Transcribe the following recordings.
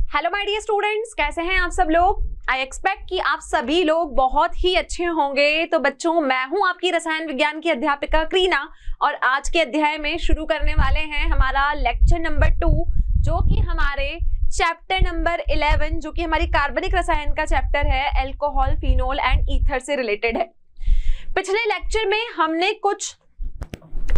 Hello my dear students, कैसे हैं आप सब लोग। आई एक्सपेक्ट कि आप सभी लोग बहुत ही अच्छे होंगे। तो बच्चों, मैं हूं आपकी रसायन विज्ञान की अध्यापिका क्रीना और आज के अध्याय में शुरू करने वाले हैं हमारा लेक्चर नंबर 2, जो कि हमारे चैप्टर नंबर 11, जो कि हमारी कार्बनिक रसायन का चैप्टर है, अल्कोहल, फिनोल एंड ईथर से रिलेटेड है। पिछले लेक्चर में हमने कुछ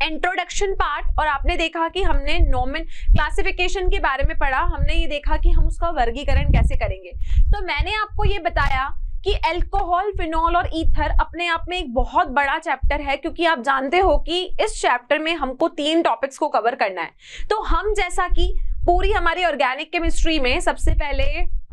इंट्रोडक्शन पार्ट और आपने देखा कि हमने नॉमिन क्लासिफिकेशन के बारे में पढ़ा। हमने ये देखा कि हम उसका वर्गीकरण कैसे करेंगे। तो मैंने आपको ये बताया कि अल्कोहल, फिनोल और ईथर अपने आप में एक बहुत बड़ा चैप्टर है, क्योंकि आप जानते हो कि इस चैप्टर में हमको 3 टॉपिक्स को कवर करना है। तो हम जैसा कि पूरी हमारी ऑर्गेनिक केमिस्ट्री में सबसे पहले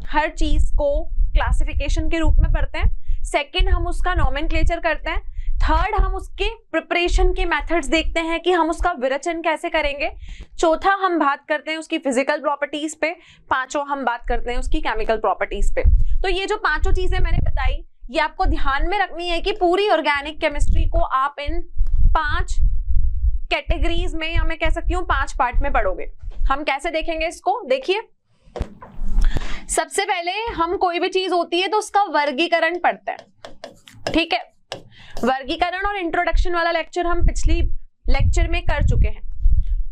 हर चीज को क्लासिफिकेशन के रूप में पढ़ते हैं, सेकेंड हम उसका नॉमेनक्लेचर करते हैं, थर्ड हम उसके प्रिपरेशन के मेथड्स देखते हैं कि हम उसका विरेचन कैसे करेंगे, चौथा हम बात करते हैं उसकी फिजिकल प्रॉपर्टीज पे, पांचों हम बात करते हैं उसकी केमिकल प्रॉपर्टीज पे। तो ये जो पांचों चीजें मैंने बताई, ये आपको ध्यान में रखनी है कि पूरी ऑर्गेनिक केमिस्ट्री को आप इन 5 कैटेगरीज में, या मैं कह सकती हूँ 5 पार्ट में पढ़ोगे। हम कैसे देखेंगे इसको, देखिए। सबसे पहले हम कोई भी चीज होती है तो उसका वर्गीकरण पढ़ते हैं, ठीक है। वर्गीकरण और इंट्रोडक्शन वाला लेक्चर हम पिछली लेक्चर में कर चुके हैं।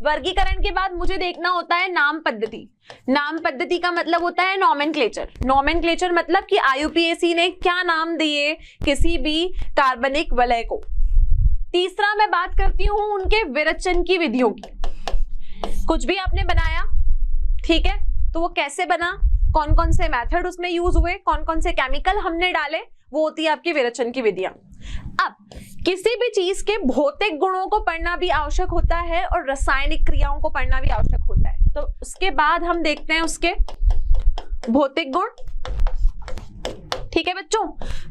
वर्गीकरण के बाद मुझे देखना होता है नाम पद्धति। नाम पद्धति का मतलब होता है नॉमेनक्लेचर। नॉमेनक्लेचर मतलब कि आईयूपीएसी ने क्या नाम दिए किसी भी कार्बनिक वलय को। तीसरा मैं बात करती हूं उनके विरेचन की विधियों की। कुछ भी आपने बनाया, ठीक है, तो वो कैसे बना, कौन कौन से मेथड उसमें यूज हुए, कौन कौन से केमिकल हमने डाले, वो होती है आपकी विरेचन की विधियां। अब किसी भी चीज के भौतिक गुणों को पढ़ना भी आवश्यक होता है और रासायनिक क्रियाओं को पढ़ना भी आवश्यक होता है। तो उसके बाद हम देखते हैं उसके भौतिक गुण, ठीक है बच्चों।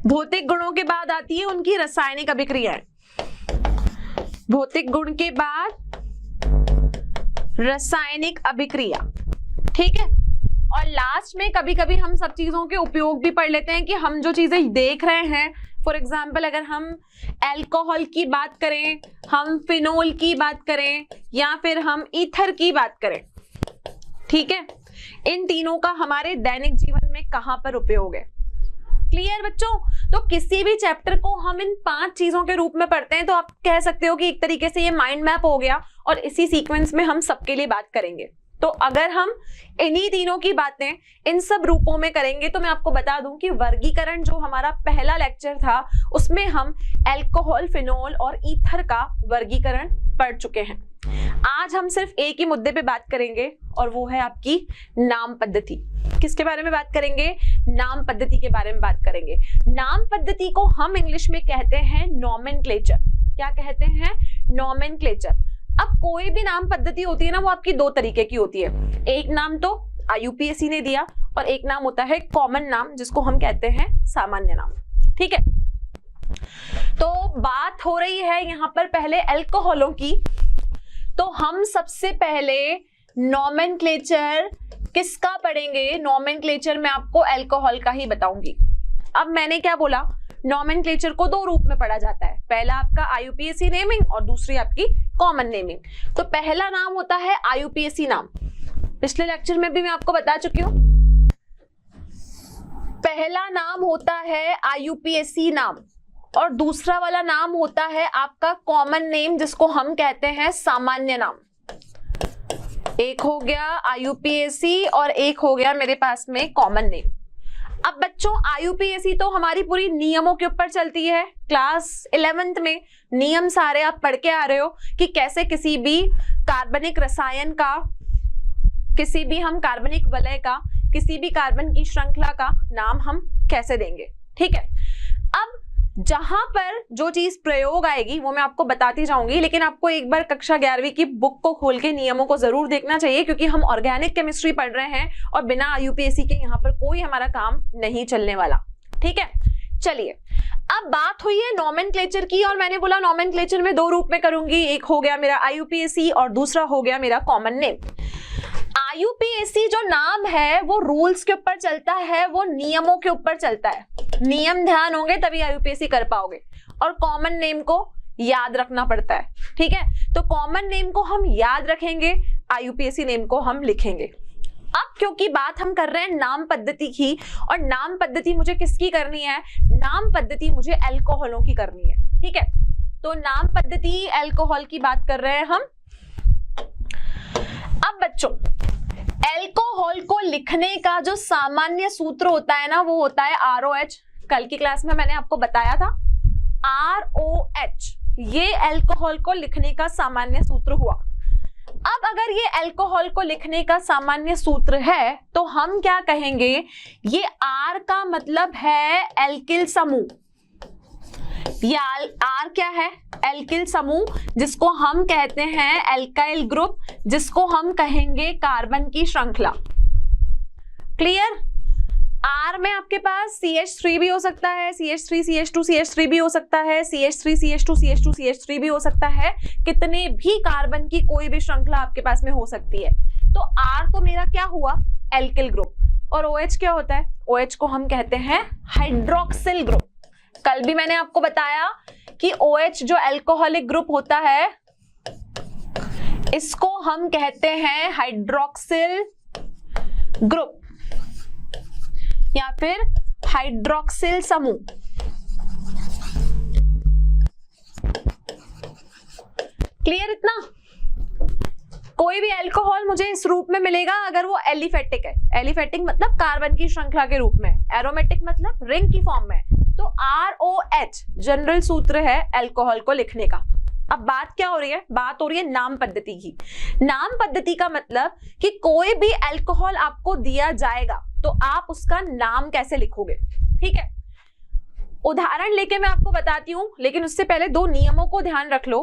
भौतिक गुणों के बाद आती है उनकी रासायनिक अभिक्रियाएं। भौतिक गुण के बाद रासायनिक अभिक्रिया, ठीक है। और लास्ट में कभी कभी हम सब चीजों के उपयोग भी पढ़ लेते हैं कि हम जो चीजें देख रहे हैं, फॉर एग्जाम्पल अगर हम अल्कोहल की बात करें, हम फिनोल की बात करें, या फिर हम ईथर की बात करें, ठीक है, इन तीनों का हमारे दैनिक जीवन में कहां पर उपयोग है। क्लियर बच्चों। तो किसी भी चैप्टर को हम इन 5 चीजों के रूप में पढ़ते हैं, तो आप कह सकते हो कि एक तरीके से ये माइंड मैप हो गया और इसी सीक्वेंस में हम सबके लिए बात करेंगे। तो अगर हम इन्हीं तीनों की बातें इन सब रूपों में करेंगे, तो मैं आपको बता दूं कि वर्गीकरण जो हमारा पहला लेक्चर था, उसमें हम अल्कोहल, फिनोल और ईथर का वर्गीकरण पढ़ चुके हैं। आज हम सिर्फ एक ही मुद्दे पे बात करेंगे और वो है आपकी नाम पद्धति। किसके बारे में बात करेंगे? नाम पद्धति के बारे में बात करेंगे। नाम पद्धति को हम इंग्लिश में कहते हैं नॉमेनक्लेचर। क्या कहते हैं? नॉमेनक्लेचर। अब कोई भी नाम पद्धति होती है ना, वो आपकी 2 तरीके की होती है। एक नाम तो आईयूपीएसी ने दिया और एक नाम होता है कॉमन नाम, जिसको हम कहते हैं सामान्य नाम, ठीक है। तो बात हो रही है यहाँ पर पहले अल्कोहलों की। तो हम सबसे पहले नॉमेनक्लेचर किसका पढ़ेंगे? नॉमेनक्लेचर मैं आपको अल्कोहल का ही बताऊंगी। अब मैंने क्या बोला, नॉमेनक्लेचर को 2 रूप में पढ़ा जाता है। पहला आपका आईयूपीएसी नेमिंग और दूसरी आपकी कॉमन नेमिंग। तो पहला नाम होता है आईयूपीएसी नाम। पिछले लेक्चर में भी मैं आपको बता चुकी हूं, पहला नाम होता है आईयूपीएसी नाम और दूसरा वाला नाम होता है आपका कॉमन नेम, जिसको हम कहते हैं सामान्य नाम। एक हो गया आईयूपीएसी और एक हो गया मेरे पास में कॉमन नेम। अब बच्चों, आईयूपीएसी तो हमारी पूरी नियमों के ऊपर चलती है। क्लास 11th में नियम सारे आप पढ़ के आ रहे हो कि कैसे किसी भी कार्बनिक रसायन का, किसी भी हम कार्बनिक वलय का, किसी भी कार्बन की श्रृंखला का नाम हम कैसे देंगे, ठीक है। अब जहां पर जो चीज प्रयोग आएगी वो मैं आपको बताती जाऊंगी, लेकिन आपको एक बार कक्षा 11वीं की बुक को खोल के नियमों को जरूर देखना चाहिए, क्योंकि हम ऑर्गेनिक केमिस्ट्री पढ़ रहे हैं और बिना आईयूपीएसी के यहाँ पर कोई हमारा काम नहीं चलने वाला, ठीक है। चलिए, अब बात हुई है नॉमेनक्लेचर की और मैंने बोला नॉमेनक्लेचर में 2 रूप में करूंगी। एक हो गया मेरा आईयूपीएसी और दूसरा हो गया मेरा कॉमन नेम। आईयूपीएसी जो नाम है वो रूल्स के ऊपर चलता है, वो नियमों के ऊपर चलता है। नियम ध्यान होंगे तभी आईयूपीएसी कर पाओगे। और कॉमन नेम को याद रखना पड़ता है, ठीक है। तो कॉमन नेम को हम याद रखेंगे, आईयूपीएसी नेम को हम लिखेंगे। अब क्योंकि बात हम कर रहे हैं नाम पद्धति की, और नाम पद्धति मुझे किसकी करनी है, नाम पद्धति मुझे अल्कोहलों की करनी है, ठीक है। तो नाम पद्धति अल्कोहल की बात कर रहे हैं हम। अब बच्चों अल्कोहल को लिखने का जो सामान्य सूत्र होता है ना, वो होता है ROH। कल की क्लास में मैंने आपको बताया था ROH, ये अल्कोहल को लिखने का सामान्य सूत्र हुआ। अब अगर ये अल्कोहल को लिखने का सामान्य सूत्र है तो हम क्या कहेंगे, ये R का मतलब है एल्किल समूह, या R क्या है, एल्किल समूह, जिसको हम कहते हैं एल्काइल ग्रुप, जिसको हम कहेंगे कार्बन की श्रृंखला। क्लियर। R में आपके पास CH3 भी हो सकता है, CH3 CH2 CH3 भी हो सकता है, CH3 CH2 CH2 CH3 भी हो सकता है, कितने भी कार्बन की कोई भी श्रृंखला आपके पास में हो सकती है। तो R तो मेरा क्या हुआ, एल्किल ग्रुप, और OH क्या होता है, OH को हम कहते हैं हाइड्रोक्सिल ग्रुप। कल भी मैंने आपको बताया कि OH जो अल्कोहलिक ग्रुप होता है, इसको हम कहते हैं हाइड्रोक्सिल ग्रुप या फिर हाइड्रोक्सिल समूह। क्लियर इतना। कोई भी अल्कोहल मुझे इस रूप में मिलेगा अगर वो एलिफेटिक है, एलिफेटिक मतलब कार्बन की श्रृंखला के रूप में, एरोमेटिक मतलब रिंग की फॉर्म में, तो ROH जनरल सूत्र है अल्कोहल को लिखने का। अब बात क्या हो रही है, बात हो रही है नाम पद्धति की। नाम पद्धति का मतलब कि कोई भी अल्कोहल आपको दिया जाएगा तो आप उसका नाम कैसे लिखोगे, ठीक है। उदाहरण लेके मैं आपको बताती हूं, लेकिन उससे पहले दो नियमों को ध्यान रख लो।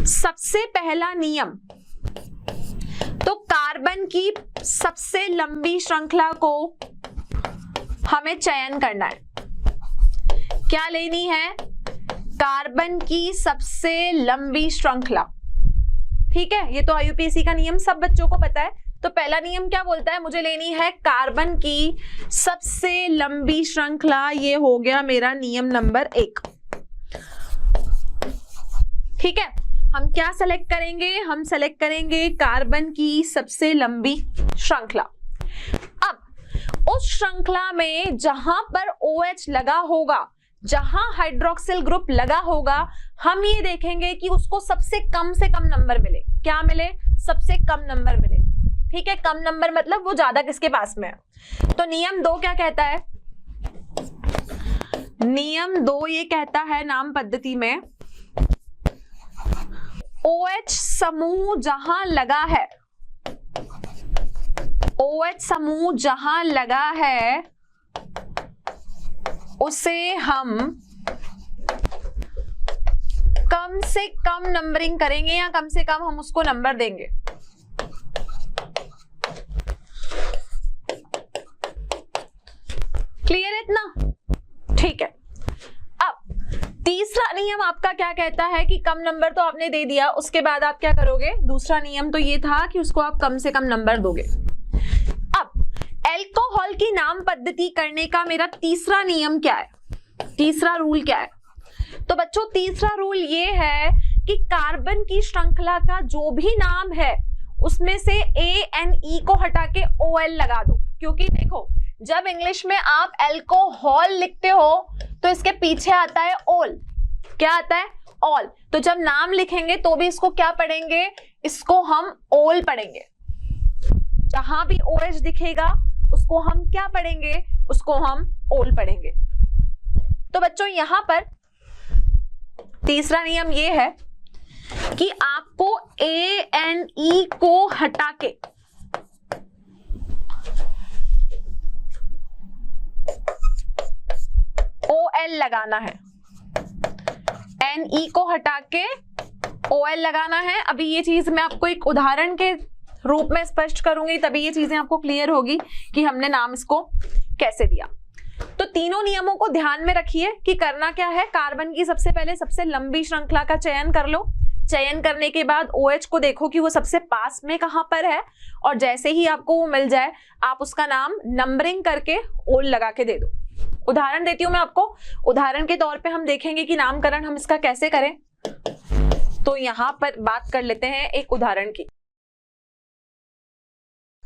सबसे पहला नियम, तो कार्बन की सबसे लंबी श्रृंखला को हमें चयन करना है। क्या लेनी है, कार्बन की सबसे लंबी श्रृंखला, ठीक है। ये तो IUPAC का नियम सब बच्चों को पता है। तो पहला नियम क्या बोलता है, मुझे लेनी है कार्बन की सबसे लंबी श्रृंखला, ये हो गया मेरा नियम नंबर 1, ठीक है। हम क्या सेलेक्ट करेंगे, हम सेलेक्ट करेंगे कार्बन की सबसे लंबी श्रृंखला। अब उस श्रृंखला में जहां पर OH लगा होगा, जहां हाइड्रोक्सिल ग्रुप लगा होगा, हम ये देखेंगे कि उसको सबसे कम से कम नंबर मिले। क्या मिले, सबसे कम नंबर मिले, ठीक है। कम नंबर मतलब वो ज्यादा किसके पास में है। तो नियम 2 क्या कहता है, नियम 2 ये कहता है नाम पद्धति में OH समूह जहां लगा है, OH समूह जहां लगा है उसे हम कम से कम नंबरिंग करेंगे या कम से कम हम उसको नंबर देंगे। क्लियर है इतना, ठीक है। अब तीसरा नियम आपका क्या कहता है कि कम नंबर तो आपने दे दिया, उसके बाद आप क्या करोगे, दूसरा नियम तो ये था कि उसको आप कम से कम नंबर दोगे। अब अल्कोहल की नाम पद्धति करने का मेरा तीसरा नियम क्या है, तीसरा रूल क्या है। तो बच्चों तीसरा रूल ये है कि कार्बन की श्रृंखला का जो भी नाम है उसमें से ANE को हटा के OL लगा दो, क्योंकि देखो जब इंग्लिश में आप अल्कोहल लिखते हो तो इसके पीछे आता है ओल। क्या आता है, ऑल। तो जब नाम लिखेंगे तो भी इसको क्या पढ़ेंगे, इसको हम ओल पढ़ेंगे। जहां भी OH दिखेगा उसको हम क्या पढ़ेंगे, उसको हम ओल पढ़ेंगे। तो बच्चों यहां पर तीसरा नियम ये है कि आपको ANE को हटा के OL लगाना है, NE को हटा के OL लगाना है। अभी ये चीज मैं आपको एक उदाहरण के रूप में स्पष्ट करूंगी, तभी ये चीजें आपको क्लियर होगी कि हमने नाम इसको कैसे दिया। तो तीनों नियमों को ध्यान में रखिए कि करना क्या है, कार्बन की सबसे पहले सबसे लंबी श्रृंखला का चयन कर लो। चयन करने के बाद OH को देखो कि वो सबसे पास में कहां पर है, और जैसे ही आपको वो मिल जाए आप उसका नाम नंबरिंग करके ओल लगा के दे दो। उदाहरण देती हूं मैं आपको, उदाहरण के तौर पे हम देखेंगे कि नामकरण हम इसका कैसे करें। तो यहां पर बात कर लेते हैं एक उदाहरण की।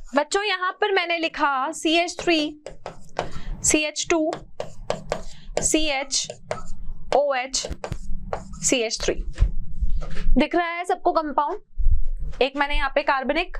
बच्चों यहाँ पर मैंने लिखा CH3, CH2, CHOH, CH3। दिख रहा है सबको कंपाउंड? एक मैंने यहाँ पे कार्बनिक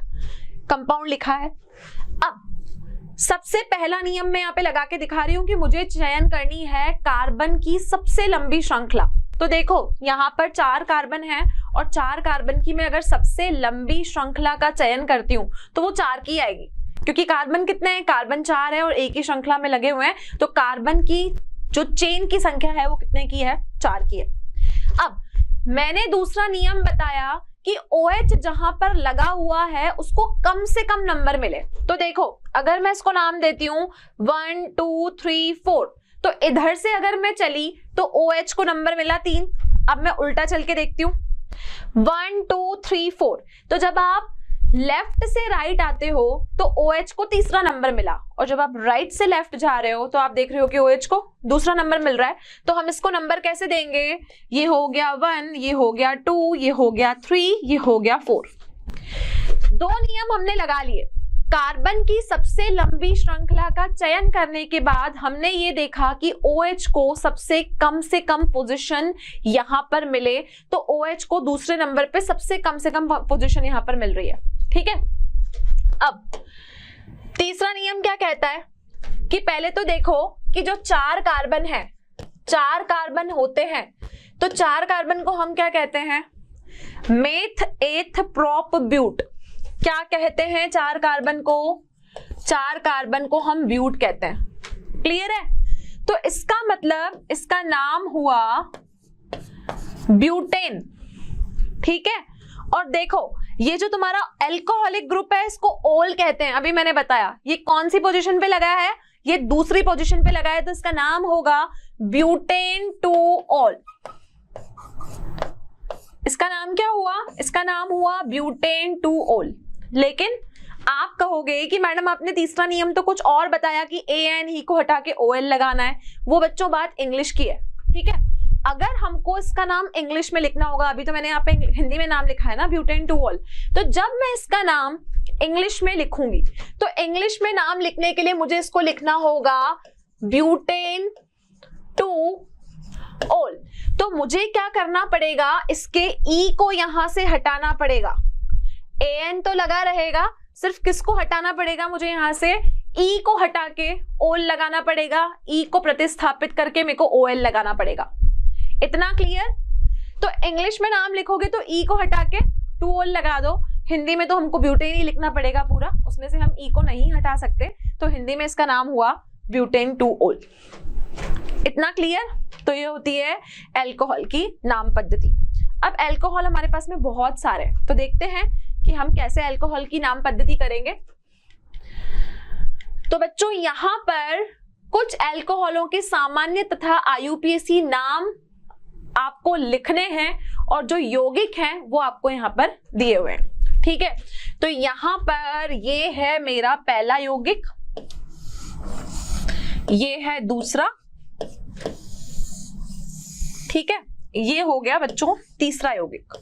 कंपाउंड लिखा है। अब सबसे पहला नियम मैं यहाँ पे लगा के दिखा रही हूँ कि मुझे चयन करनी है कार्बन की सबसे लंबी श्रृंखला। तो देखो यहाँ पर 4 कार्बन है और 4 कार्बन की मैं अगर सबसे लंबी श्रृंखला का चयन करती हूँ तो वो 4 की आएगी, क्योंकि कार्बन कितने हैं? कार्बन 4 है और एक ही श्रृंखला में लगे हुए हैं, तो कार्बन की जो चेन की संख्या है वो कितने की है? 4 की है। अब मैंने दूसरा नियम बताया कि OH जहां पर लगा हुआ है उसको कम से कम नंबर मिले। तो देखो अगर मैं इसको नाम देती हूँ 1 2 3 4, तो इधर से अगर मैं चली तो OH को नंबर मिला 3। अब मैं उल्टा चल के देखती हूँ 1 2 3 4, तो जब आप लेफ्ट से राइट आते हो तो OH को तीसरा नंबर मिला, और जब आप राइट से लेफ्ट जा रहे हो तो आप देख रहे हो कि OH को दूसरा नंबर मिल रहा है। तो हम इसको नंबर कैसे देंगे? ये हो गया 1, ये हो गया 2, ये हो गया 3, ये हो गया 4। 2 नियम हमने लगा लिए। कार्बन की सबसे लंबी श्रृंखला का चयन करने के बाद हमने ये देखा कि OH को सबसे कम से कम पोजीशन यहां पर मिले, तो OH को दूसरे नंबर पे सबसे कम से कम पोजीशन यहां पर मिल रही है। ठीक है। अब तीसरा नियम क्या कहता है कि पहले तो देखो कि जो 4 कार्बन है, 4 कार्बन होते हैं, तो 4 कार्बन को हम क्या कहते हैं? मेथ एथ प्रोप ब्यूट। क्या कहते हैं 4 कार्बन को? 4 कार्बन को हम ब्यूट कहते हैं। क्लियर है? तो इसका मतलब इसका नाम हुआ ब्यूटेन। ठीक है। और देखो ये जो तुम्हारा अल्कोहलिक ग्रुप है इसको ओल कहते हैं। अभी मैंने बताया ये कौन सी पोजीशन पे लगा है? ये दूसरी पोजीशन पे लगा है, तो इसका नाम होगा ब्यूटेन 2 ओल। इसका नाम क्या हुआ? इसका नाम हुआ ब्यूटेन 2 ओल। लेकिन आप कहोगे कि मैडम आपने तीसरा नियम तो कुछ और बताया कि AN को हटा के OL लगाना है। वो बच्चों बात इंग्लिश की है। ठीक है। अगर हमको इसका नाम इंग्लिश में लिखना होगा, अभी तो मैंने यहाँ पे हिंदी में नाम लिखा है ना ब्यूटेन 2 ओल, तो जब मैं इसका नाम इंग्लिश में लिखूंगी तो इंग्लिश में नाम लिखने के लिए मुझे इसको लिखना होगा ब्यूटेन 2 ओल। तो मुझे क्या करना पड़ेगा? इसके E को यहां से हटाना पड़ेगा। AN तो लगा रहेगा, सिर्फ किसको हटाना पड़ेगा? मुझे यहां से E को हटा के OL लगाना पड़ेगा। E को प्रतिस्थापित करके मेरे को OL लगाना पड़ेगा। इतना क्लियर? तो इंग्लिश में नाम लिखोगे तो E को हटा के 2 ओल लगा दो। हिंदी में तो हमको ब्यूटेन ही लिखना पड़ेगा पूरा, उसमें से हम E को नहीं हटा सकते, तो हिंदी में इसका नाम हुआ ब्यूटेन 2 ओल। इतना क्लियर? तो ये होती है अल्कोहल की नाम पद्धति। अब अल्कोहल हमारे पास में बहुत सारे हैं, तो देखते हैं कि हम कैसे अल्कोहल की नाम पद्धति करेंगे। तो बच्चों यहां पर कुछ अल्कोहलों के सामान्य तथा IUPAC नाम आपको लिखने हैं और जो यौगिक हैं वो आपको यहां पर दिए हुए हैं। ठीक है। तो यहां पर ये है मेरा पहला यौगिक, ये है दूसरा, ठीक है, ये हो गया बच्चों तीसरा यौगिक।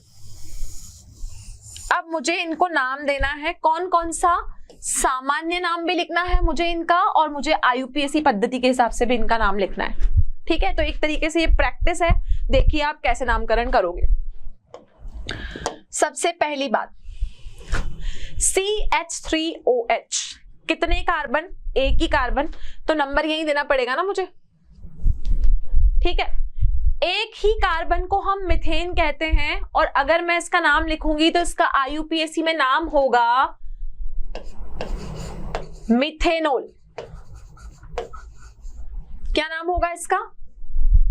अब मुझे इनको नाम देना है। कौन कौन सा? सामान्य नाम भी लिखना है मुझे इनका, और मुझे IUPAC पद्धति के हिसाब से भी इनका नाम लिखना है। ठीक है। तो एक तरीके से ये प्रैक्टिस है, देखिए आप कैसे नामकरण करोगे। सबसे पहली बात CH3OH, कितने कार्बन? एक ही कार्बन, तो नंबर यही देना पड़ेगा ना मुझे। ठीक है। एक ही कार्बन को हम मीथेन कहते हैं, और अगर मैं इसका नाम लिखूंगी तो इसका IUPAC में नाम होगा मिथेनॉल। क्या नाम होगा इसका?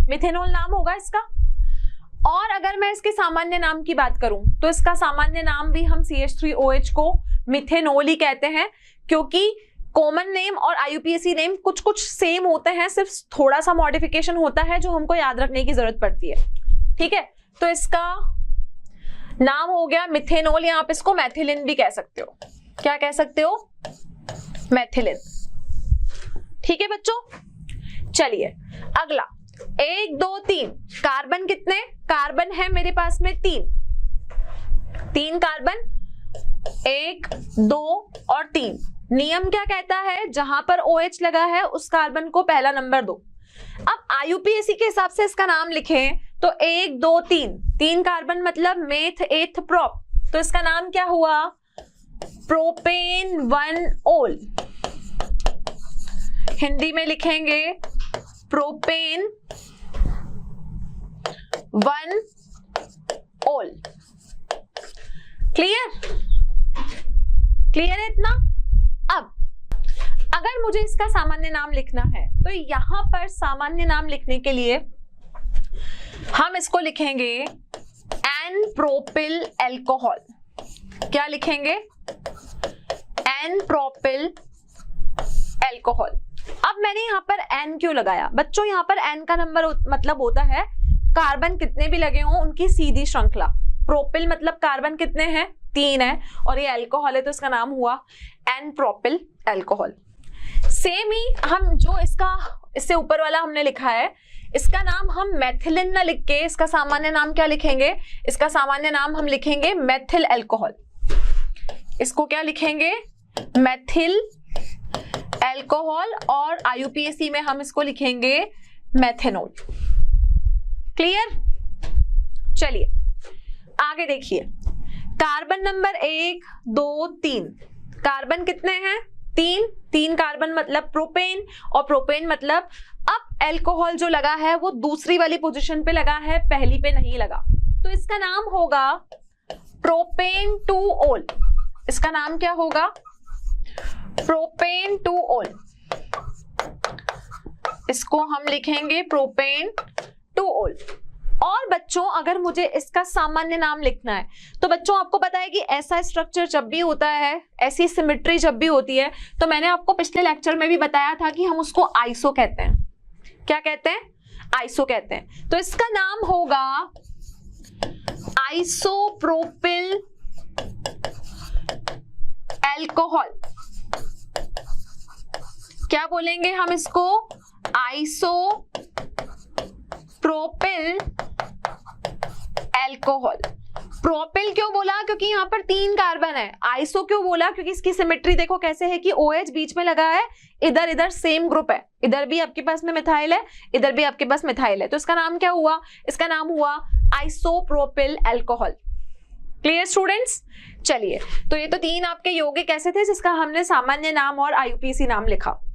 मिथेनॉल नाम होगा इसका। और अगर मैं इसके सामान्य नाम की बात करूं तो इसका सामान्य नाम भी हम CH3OH को मिथेनॉल ही कहते हैं, क्योंकि कॉमन नेम और IUPAC नेम कुछ कुछ सेम होते हैं, सिर्फ थोड़ा सा मॉडिफिकेशन होता है जो हमको याद रखने की जरूरत पड़ती है। ठीक है। तो इसका नाम हो गया मिथेनॉल, या आप इसको मैथिलिन भी कह सकते हो। क्या कह सकते हो? मैथिलिन। ठीक है बच्चों। चलिए अगला 1 2 3 कार्बन कितने? कार्बन है मेरे पास में 3 कार्बन। 1, 2 और 3। नियम क्या कहता है, जहां पर OH लगा है उस कार्बन को पहला नंबर दो। अब IUPAC के हिसाब से इसका नाम लिखें तो 1, 2, 3 कार्बन मतलब मेथ एथ प्रोप, तो इसका नाम क्या हुआ, प्रोपेन 1-ओल। हिंदी में लिखेंगे प्रोपेन 1-ओल। क्लियर है इतना। अब अगर मुझे इसका सामान्य नाम लिखना है तो यहां पर सामान्य नाम लिखने के लिए हम इसको लिखेंगे एन प्रोपिल एल्कोहल। क्या लिखेंगे, एन प्रोपिल एल्कोहल। अब मैंने यहां पर एन क्यों लगाया बच्चों, यहां पर एन का नंबर मतलब होता है कार्बन कितने भी लगे हों उनकी सीधी श्रृंखला। प्रोपिल मतलब कार्बन कितने हैं, 3 है, और ये अल्कोहल है तो इसका नाम हुआ एन प्रोपिल एल्कोहल। सेम ही हम जो इससे ऊपर वाला हमने लिखा है, इसका नाम हम मेथिलिन ना लिख के इसका सामान्य नाम क्या लिखेंगे, इसका सामान्य नाम हम लिखेंगे मेथिल एल्कोहल। इसको क्या लिखेंगे, मेथिल एल्कोहल, और IUPAC में हम इसको लिखेंगे मेथेनॉल। क्लियर। चलिए आगे देखिए, कार्बन नंबर 1, 2, 3। कार्बन कितने हैं, 3 कार्बन मतलब प्रोपेन, और प्रोपेन मतलब अब एल्कोहल जो लगा है वो दूसरी वाली पोजीशन पे लगा है, पहली पे नहीं लगा, तो इसका नाम होगा प्रोपेन 2-ओल। इसका नाम क्या होगा, प्रोपेन 2-ओल। इसको हम लिखेंगे प्रोपेन 2-ओल। और बच्चों अगर मुझे इसका सामान्य नाम लिखना है तो बच्चों आपको पता है कि ऐसा स्ट्रक्चर जब भी होता है, ऐसी सिमेट्री जब भी होती है, तो मैंने आपको पिछले लेक्चर में भी बताया था कि हम उसको आइसो कहते हैं। क्या कहते हैं, आइसो कहते हैं। तो इसका नाम होगा आइसोप्रोपिल एल्कोहल। क्या बोलेंगे हम इसको, आइसोप्रोपिल एल्कोहल। प्रोपिल क्यों बोला, क्योंकि यहाँ पर 3 कार्बन है। आइसो क्यों बोला, क्योंकि इसकी सिमेट्री देखो कैसे है कि OH बीच में लगा है, इधर सेम ग्रुप है, इधर भी आपके पास में मिथाइल है, इधर भी आपके पास मिथाइल है, तो इसका नाम क्या हुआ, इसका नाम हुआ आइसोप्रोपिल एल्कोहल। Clear students. चलिए तो ये तो 3 आपके यौगिक ऐसे थे जिसका हमने सामान्य नाम और IUPAC नाम लिखा।